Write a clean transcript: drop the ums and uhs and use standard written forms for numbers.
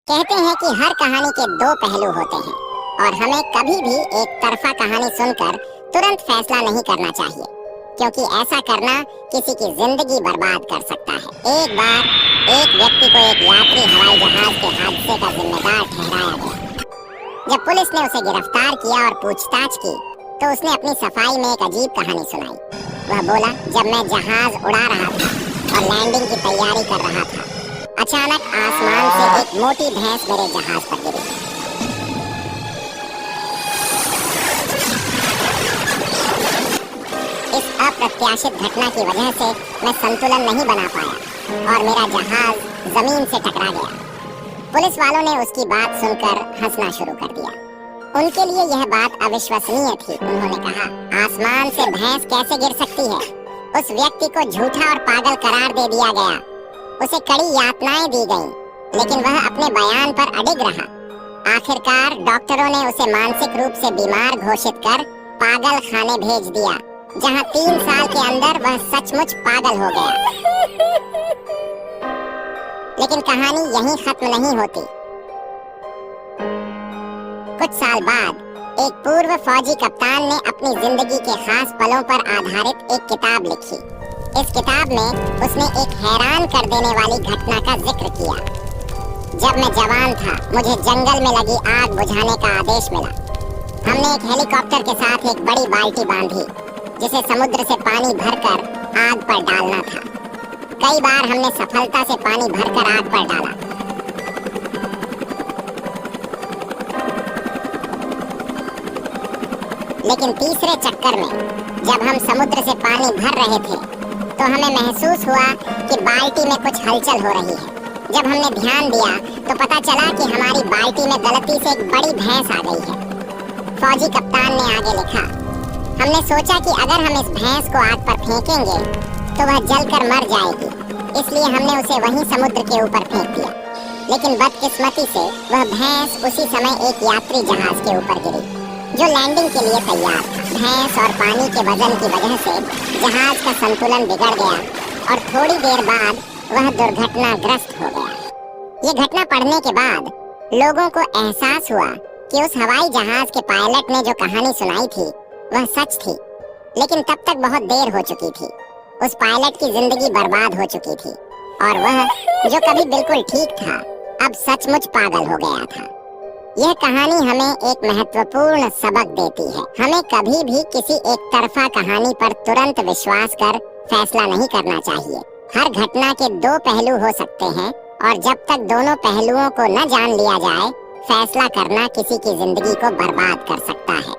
कहते हैं कि हर कहानी के दो पहलू होते हैं और हमें कभी भी एक तरफा कहानी सुनकर तुरंत फैसला नहीं करना चाहिए, क्योंकि ऐसा करना किसी की जिंदगी बर्बाद कर सकता है। एक बार एक व्यक्ति को एक यात्री हवाई जहाज के हादसे का जिम्मेदार ठहराया गया। जब पुलिस ने उसे गिरफ्तार किया और पूछताछ की तो उसने अपनी सफाई में एक अजीब कहानी सुनाई। वह बोला, जब मैं जहाज उड़ा रहा था और लैंडिंग की तैयारी कर रहा था, अचानक आसमान से एक मोटी भैंस मेरे जहाज पर गिरी। इस अप्रत्याशित घटना की वजह से मैं संतुलन नहीं बना पाया और मेरा जहाज जमीन से टकरा गया। पुलिस वालों ने उसकी बात सुनकर हंसना शुरू कर दिया। उनके लिए यह बात अविश्वसनीय थी। उन्होंने कहा, आसमान से भैंस कैसे गिर सकती है? उस व्यक्ति को झूठा और पागल करार दे दिया गया। उसे कड़ी यातनाएं दी गईं, लेकिन वह अपने बयान पर अडिग रहा। आखिरकार डॉक्टरों ने उसे मानसिक रूप से बीमार घोषित कर पागल खाने भेज दिया, जहां 3 साल के अंदर वह सचमुच पागल हो गया। लेकिन कहानी यहीं खत्म नहीं होती। कुछ साल बाद एक पूर्व फौजी कप्तान ने अपनी जिंदगी के खास पलों पर आधारित एक किताब लिखी। इस किताब में उसने एक हैरान कर देने वाली घटना का जिक्र किया। जब मैं जवान था, मुझे जंगल में लगी आग बुझाने का आदेश मिला। हमने एक हेलीकॉप्टर के साथ एक बड़ी बाल्टी बांधी, जिसे समुद्र से पानी भरकर आग पर डालना था। कई बार हमने सफलता से पानी भरकर आग पर डाला। लेकिन तीसरे चक्कर में जब हम समुद्र से पानी भर रहे थे तो हमें महसूस हुआ कि बाल्टी में कुछ हलचल हो रही है। जब हमने ध्यान दिया तो पता चला कि हमारी बाल्टी में गलती से एक बड़ी भैंस आ गई है। फौजी कप्तान ने आगे लिखा, हमने सोचा कि अगर हम इस भैंस को आग पर फेंकेंगे तो वह जलकर मर जाएगी, इसलिए हमने उसे वहीं समुद्र के ऊपर फेंक दिया। लेकिन बदकिस्मती से वह भैंस उसी समय एक यात्री जहाज के ऊपर गिरी, जो लैंडिंग के लिए तैयार था। भैंस और पानी के वजन की वजह से जहाज का संतुलन बिगड़ गया और थोड़ी देर बाद वह दुर्घटनाग्रस्त हो गया। ये घटना पढ़ने के बाद लोगों को एहसास हुआ कि उस हवाई जहाज के पायलट ने जो कहानी सुनाई थी वह सच थी। लेकिन तब तक बहुत देर हो चुकी थी। उस पायलट की जिंदगी बर्बाद हो चुकी थी और वह जो कभी बिल्कुल ठीक था, अब सचमुच पागल हो गया था। यह कहानी हमें एक महत्वपूर्ण सबक देती है। हमें कभी भी किसी एक तरफा कहानी पर तुरंत विश्वास कर फैसला नहीं करना चाहिए। हर घटना के 2 पहलू हो सकते हैं और जब तक दोनों पहलुओं को न जान लिया जाए, फैसला करना किसी की जिंदगी को बर्बाद कर सकता है।